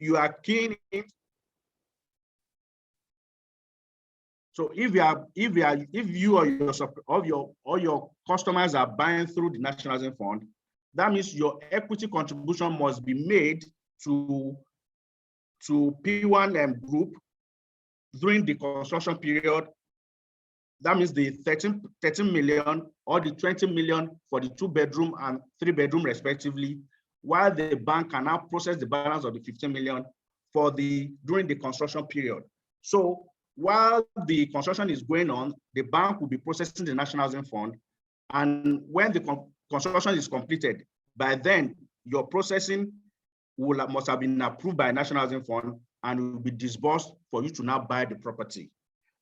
you are keen in, so if you or your customers are buying through the National Housing Fund, that means your equity contribution must be made to P1 group during the construction period. That means the 13 million or the 20 million for the 2-bedroom and 3-bedroom respectively, while the bank can now process the balance of the 15 million during the construction period. So while the construction is going on, the bank will be processing the National Housing Fund, and when the construction is completed, by then your processing must have been approved by National Housing Fund and will be disbursed for you to now buy the property.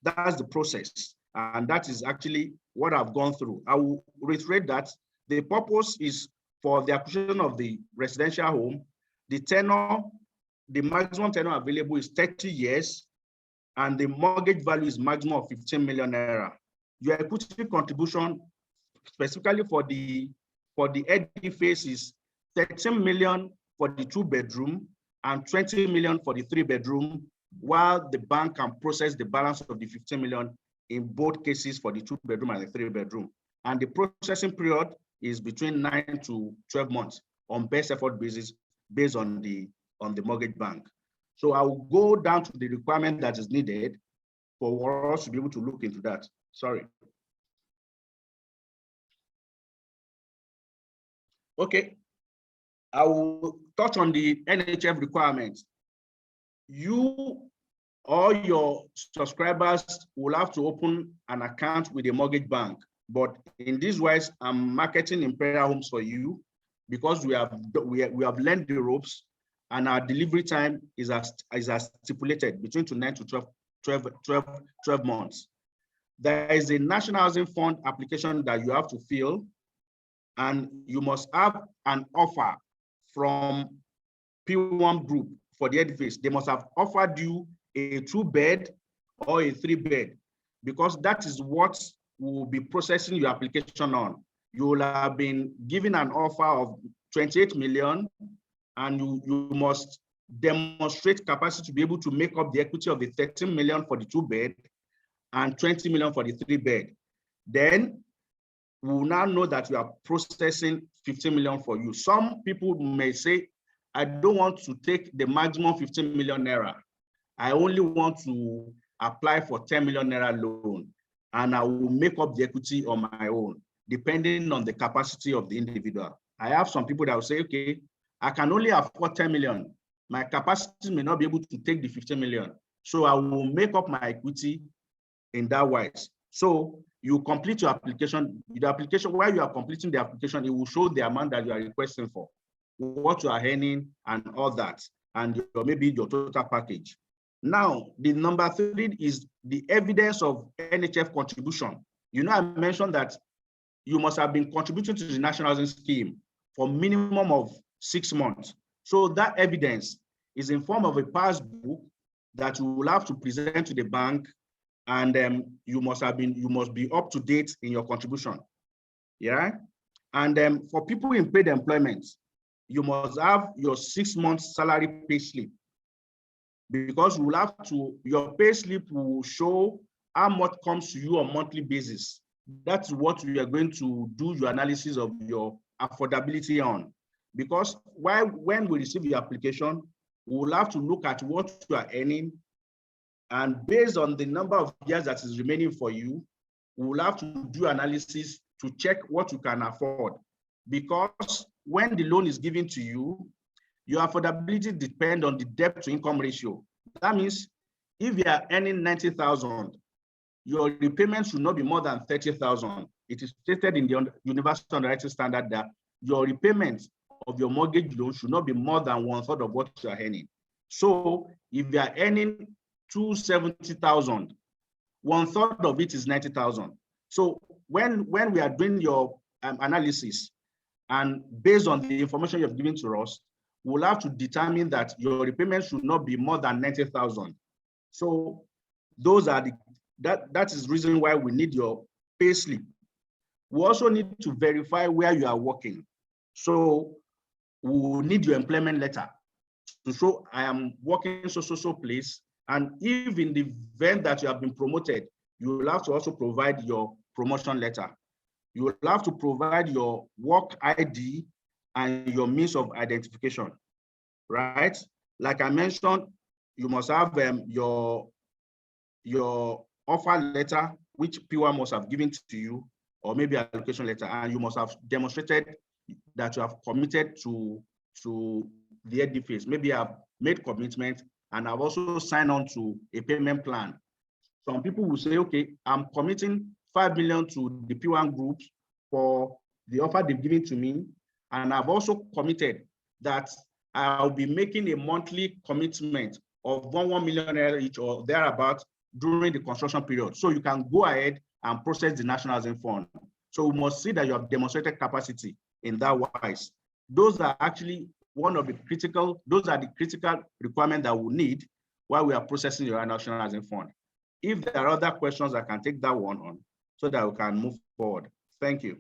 That's the process, and that is actually what I've gone through. I will reiterate that the purpose is for the acquisition of the residential home. The tenor, the maximum tenor available is 30 years, and the mortgage value is maximum of 15 million naira. Your equity contribution, specifically for the ED phase, is 13 million for the 2-bedroom and 20 million for the 3-bedroom, while the bank can process the balance of the 15 million in both cases for the 2-bedroom and the 3-bedroom. And the processing period is between 9 to 12 months on best effort basis based on the mortgage bank. So I will go down to the requirement that is needed for us to be able to look into that. Sorry. Okay, I will touch on the NHF requirements. You or your subscribers will have to open an account with a mortgage bank, but in this wise, I'm marketing Imperial Homes for you because we have learned the ropes, and our delivery time is as stipulated between 9 to 12 months. There is a National Housing Fund application that you have to fill, and you must have an offer from P1 group for the edifice. They must have offered you a 2-bed or a 3-bed, because that is what will be processing your application on. You will have been given an offer of 28 million, and you must demonstrate capacity to be able to make up the equity of the 13 million for the 2-bed and 20 million for the 3-bed. Then we will now know that we are processing 15 million for you. Some people may say, I don't want to take the maximum 15 million naira. I only want to apply for 10 million naira loan, and I will make up the equity on my own, depending on the capacity of the individual. I have some people that will say, okay, I can only afford 10 million. My capacity may not be able to take the 15 million. So I will make up my equity in that wise. So you complete your application. The application, while you are completing the application, it will show the amount that you are requesting for, what you are earning and all that, and maybe your total package. Now, the number 3 is the evidence of NHF contribution. You know, I mentioned that you must have been contributing to the National Housing Scheme for minimum of 6 months. So that evidence is in form of a passbook that you will have to present to the bank, and you must be up to date in your contribution. Yeah. And for people in paid employment, you must have your 6 months salary pay slip, because you will have to, your pay slip will show how much comes to you on a monthly basis. That's what we are going to do your analysis of your affordability on. Because when we receive your application, we will have to look at what you are earning, and based on the number of years that is remaining for you, we will have to do analysis to check what you can afford. Because when the loan is given to you, your affordability depends on the debt to income ratio. That means if you are earning 90,000, your repayment should not be more than 30,000. It is stated in the Universal Underwriting Standard that your repayment of your mortgage loan should not be more than 1/3 of what you are earning. So if you are earning 270,000, 1/3 of it is 90,000. So when we are doing your analysis, and based on the information you have given to us, we'll have to determine that your repayment should not be more than 90,000. So those are that is the reason why we need your pay slip. We also need to verify where you are working. So we will need your employment letter to show I am working so place. And if in the event that you have been promoted, you will have to also provide your promotion letter. You will have to provide your work ID and your means of identification, right? Like I mentioned, you must have your offer letter, which P1 must have given to you, or maybe allocation letter, and you must have demonstrated that you have committed to the edifice. Maybe I've made commitment and I've also signed on to a payment plan. Some people will say, okay, I'm committing 5 million to the P1 group for the offer they've given to me. And I've also committed that I'll be making a monthly commitment of 1 million each or thereabout during the construction period. So you can go ahead and process the National Housing Fund. So we must see that you have demonstrated capacity in that wise. Those are actually those are the critical requirements that we need while we are processing your National Housing Fund. If there are other questions, I can take that one on so that we can move forward. Thank you.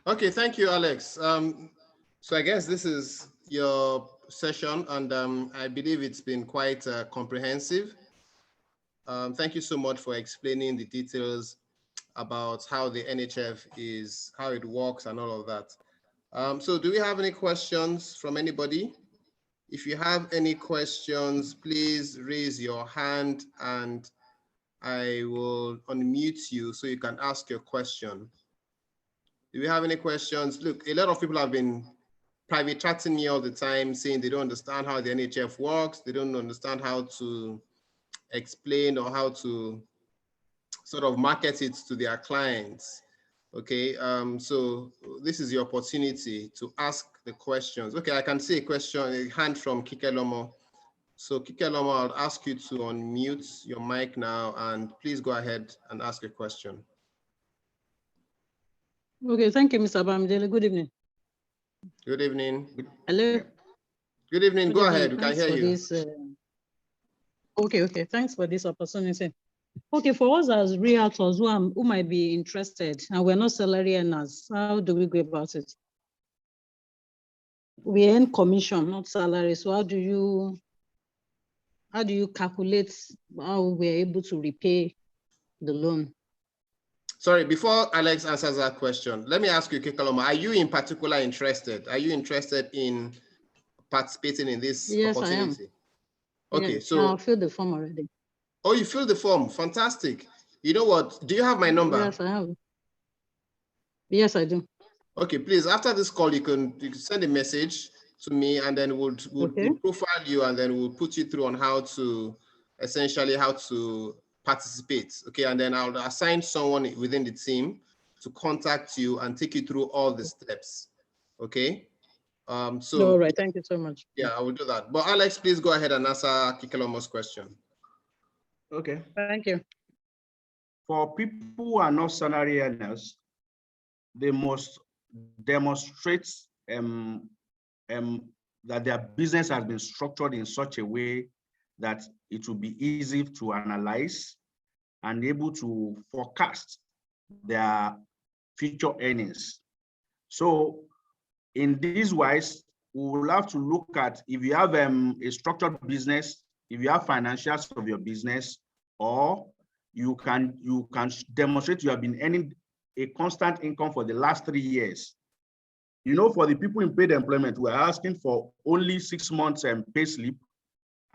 Okay, thank you, Alex. So I guess this is your session, and I believe it's been quite comprehensive. Thank you so much for explaining the details about how the NHF is, how it works and all of that. So do we have any questions from anybody? If you have any questions, please raise your hand and I will unmute you so you can ask your question. Do we have any questions? Look, a lot of people have been private chatting me all the time saying they don't understand how the NHF works. They don't understand how to explain or how to sort of market it to their clients. Okay, so this is your opportunity to ask the questions. Okay, I can see a question, a hand from Kike Lomo. So Kike Lomo, I'll ask you to unmute your mic now and please go ahead and ask a question. Okay, thank you, Mr. Bamidele. Good evening. Good evening. Hello. Good evening. Go ahead. We can hear you. This, okay. Thanks for this opportunity. Okay, for us as realtors who might be interested and we're not salary earners, how do we go about it? We earn commission, not salary. So how do you calculate how we're able to repay the loan? Sorry, before Alex answers that question, let me ask you, Kekaloma, are you in particular interested? Are you interested in participating in this opportunity? I am. Okay, yeah, so I filled the form already. Oh, you filled the form. Fantastic. You know what? Do you have my number? Yes, I have. Yes, I do. Okay, please, after this call, you can send a message to me and then we'll profile you and then we'll put you through on how to participate. Okay, and then I'll assign someone within the team to contact you and take you through all the steps. Okay. So all right, thank you so much. Yeah, I will do that. But Alex, please go ahead and answer Kikelomo's question. Okay. Thank you. For people who are not salary earners, they must demonstrate that their business has been structured in such a way that it will be easy to analyze and able to forecast their future earnings. So in this wise, we will have to look at if you have a structured business, if you have financials of your business, or you can demonstrate you have been earning a constant income for the last 3 years. You know, for the people in paid employment, we're asking for only 6 months pay slip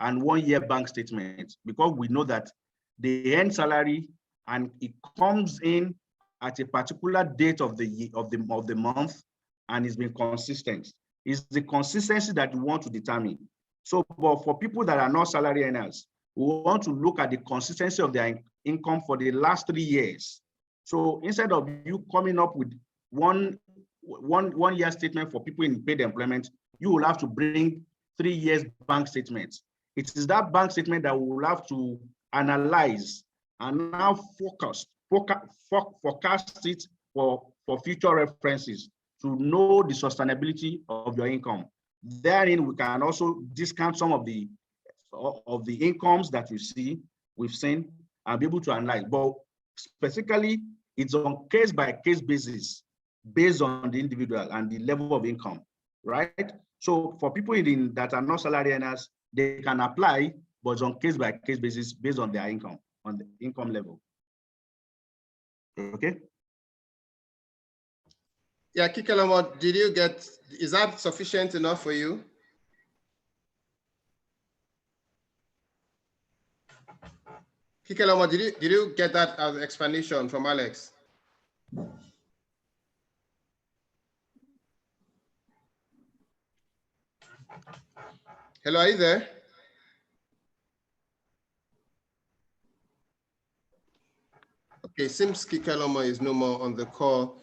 and 1 year bank statement, because we know that they earn salary and it comes in at a particular date of the month and it's been consistent. It's the consistency that we want to determine. So, but for people that are not salary earners, we want to look at the consistency of their income for the last 3 years. So instead of you coming up with one year statement for people in paid employment, you will have to bring 3 years bank statements. It is that bank statement that we will have to analyze and now forecast it for future references to know the sustainability of your income. Therein, we can also discount some of the incomes that we've seen, and be able to analyze. But specifically, it's on case-by-case basis based on the individual and the level of income, right? So for people that are not salary earners, they can apply, but it's on case-by-case basis based on their income, on the income level. Okay. Yeah, Kikelomo, is that sufficient enough for you? Kikelomo, did you get that as explanation from Alex? Hello, are you there? Okay, seems Kikelomo is no more on the call.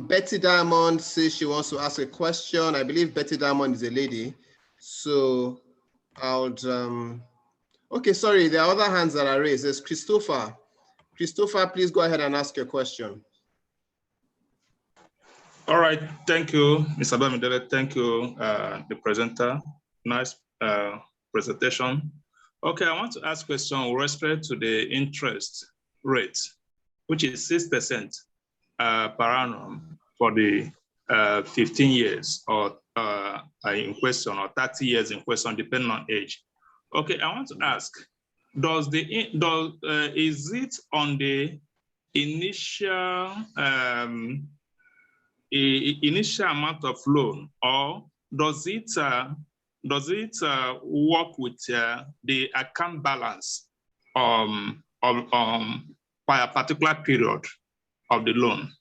Betty Diamond says she wants to ask a question. I believe Betty Diamond is a lady. So okay, sorry, there are other hands that are raised. There's Christopher. Christopher, please go ahead and ask your question. All right, thank you, Mr. Bamidele. Thank you, the presenter. Nice presentation. Okay, I want to ask a question with respect to the interest rate, which is 6% per annum for the 15 years or in question, or 30 years in question, depending on age. Okay, I want to ask, is it on the initial initial amount of loan, or does it work with the account balance by a particular period of the loan?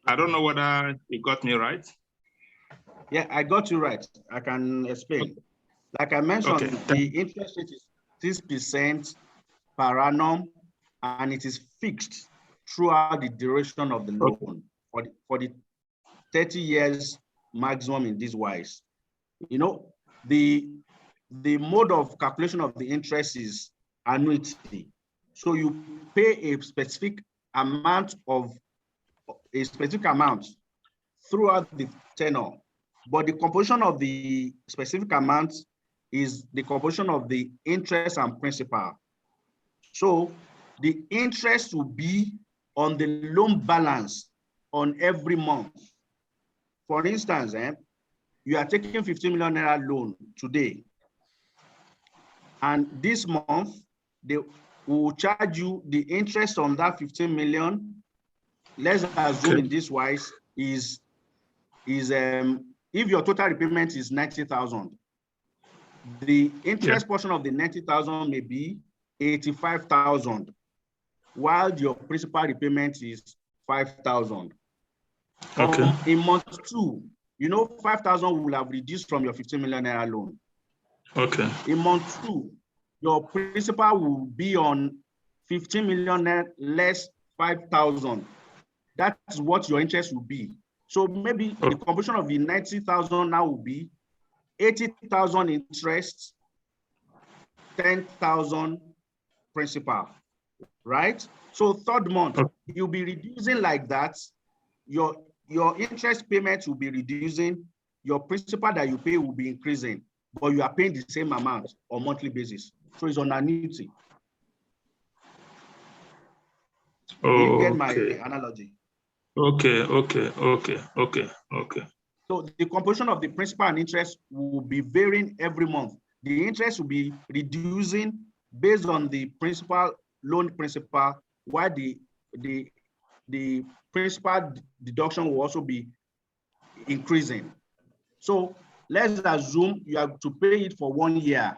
I don't know whether you got me right. Yeah, I got you right. I can explain. Like I mentioned, okay. The interest rate is 6% per annum, and it is fixed throughout the duration of the loan for the 30 years maximum in this wise. You know, the mode of calculation of the interest is annuity. So you pay a specific amount throughout the tenure, but the composition of the specific amount is the composition of the interest and principal. So the interest will be on the loan balance on every month. For instance, you are taking 15 million naira loan today, and this month they will charge you the interest on that 15 million. Let's assume in this wise is if your total repayment is 90,000, the interest portion of the 90,000 may be 85,000, while your principal repayment is 5,000. Okay. In month 2, 5,000 will have reduced from your 15 million naira loan. Okay. In month 2, your principal will be on 15 million less 5,000. That's what your interest will be. So maybe the composition of the 90,000 now will be 80,000 interest, 10,000 principal, right? So third month, you'll be reducing like that. Your interest payments will be reducing. Your principal that you pay will be increasing, but you are paying the same amount on monthly basis. So it's on annuity. Do you get my analogy? Okay. So the composition of the principal and interest will be varying every month. The interest will be reducing based on the loan principal, while the principal deduction will also be increasing. So let's assume you have to pay it for 1 year.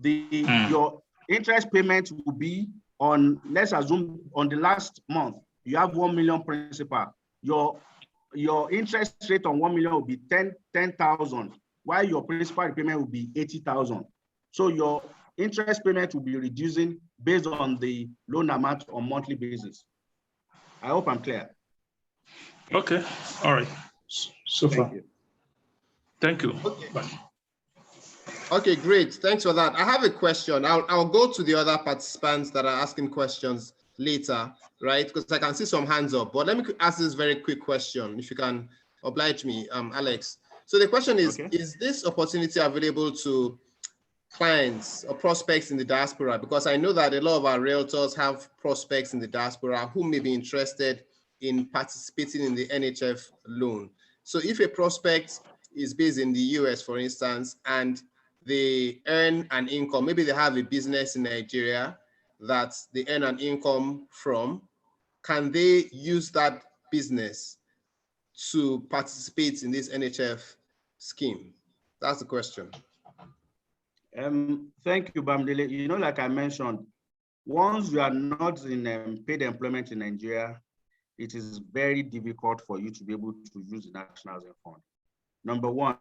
Your interest payment will be on, let's assume on the last month, you have 1 million principal. Your interest rate on 1 million will be 10,000, while your principal repayment will be 80,000. So your interest payment will be reducing based on the loan amount on monthly basis. I hope I'm clear. Okay, all right. So far. Thank you. Okay. Okay, great. Thanks for that. I have a question. I'll go to the other participants that are asking questions later, right? Because I can see some hands up. But let me ask this very quick question, if you can oblige me, Alex. So the question is, Is this opportunity available to clients or prospects in the diaspora? Because I know that a lot of our realtors have prospects in the diaspora who may be interested in participating in the NHF loan. So if a prospect is based in the US, for instance, and they earn an income, maybe they have a business in Nigeria that they earn an income from, can they use that business to participate in this NHF scheme? That's the question. Thank you, Bamidele. You know, like I mentioned, once you are not in paid employment in Nigeria, it is very difficult for you to be able to use the National Housing Fund. Number one,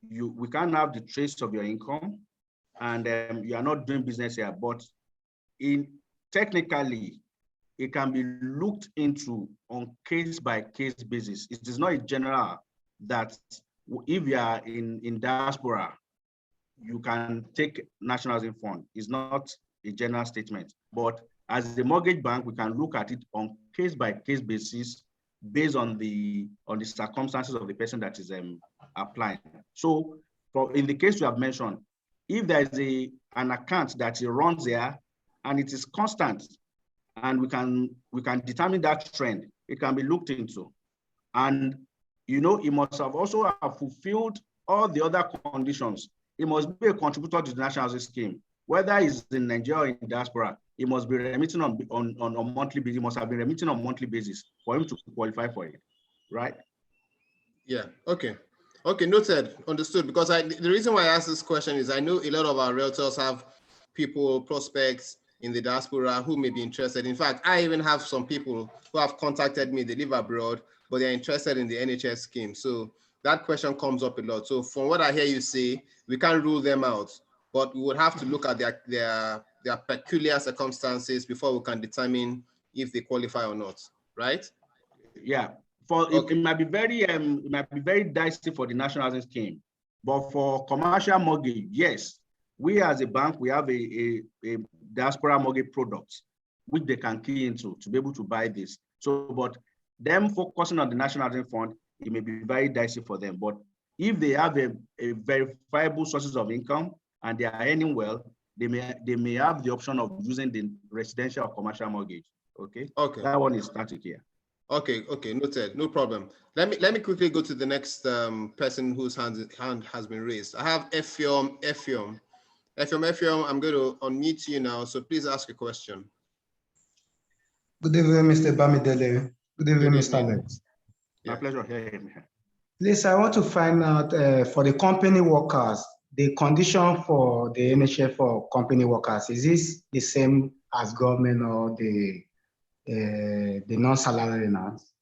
we can't have the trace of your income, and you are not doing business here, but technically, it can be looked into on case-by-case basis. It is not a general that if you are in diaspora, you can take National Housing Fund. It's not a general statement, but as a mortgage bank, we can look at it on case-by-case basis based on the circumstances of the person that is applying. So, in the case you have mentioned, if there is an account that he runs there and it is constant, and we can determine that trend, it can be looked into, and you know, it must have also fulfilled all the other conditions. It must be a contributor to the National Housing Scheme, whether it's in Nigeria or in diaspora. It must be remitting on monthly basis. It must have been remitting on monthly basis for him to qualify for it, right? Yeah. Okay. Okay. Noted. Understood. Because the reason why I asked this question is I know a lot of our realtors have people, prospects in the diaspora who may be interested. In fact, I even have some people who have contacted me. They live abroad, but they're interested in the NHS scheme. So that question comes up a lot. So from what I hear you say, we can't rule them out, but we would have to look at their peculiar circumstances before we can determine if they qualify or not, right? Yeah. It might be very dicey for the National Housing Scheme, but for commercial mortgage, yes, we as a bank, we have a diaspora mortgage product which they can key into to be able to buy this. So, but them focusing on the National Housing Fund, it may be very dicey for them. But if they have a verifiable sources of income and they are earning well, they may have the option of using the residential or commercial mortgage. Okay. Okay. That one is static here. Okay. Okay. Noted. No problem. Let me quickly go to the next person whose hand has been raised. I have Effium. I'm going to unmute you now. So please ask a question. Good evening, Mr. Bamidele. Good evening, Mr. Alex. My pleasure. Yeah. Please, I want to find out for the company workers, the condition for the NHF for company workers, is this the same as government or the non-salary earners?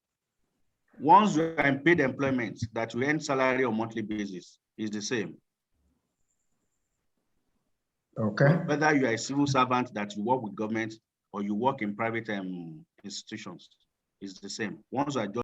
Once you are in paid employment, that you earn salary on monthly basis is the same. Okay. Whether you are a civil servant that you work with government or you work in private institutions, is the same. Once you are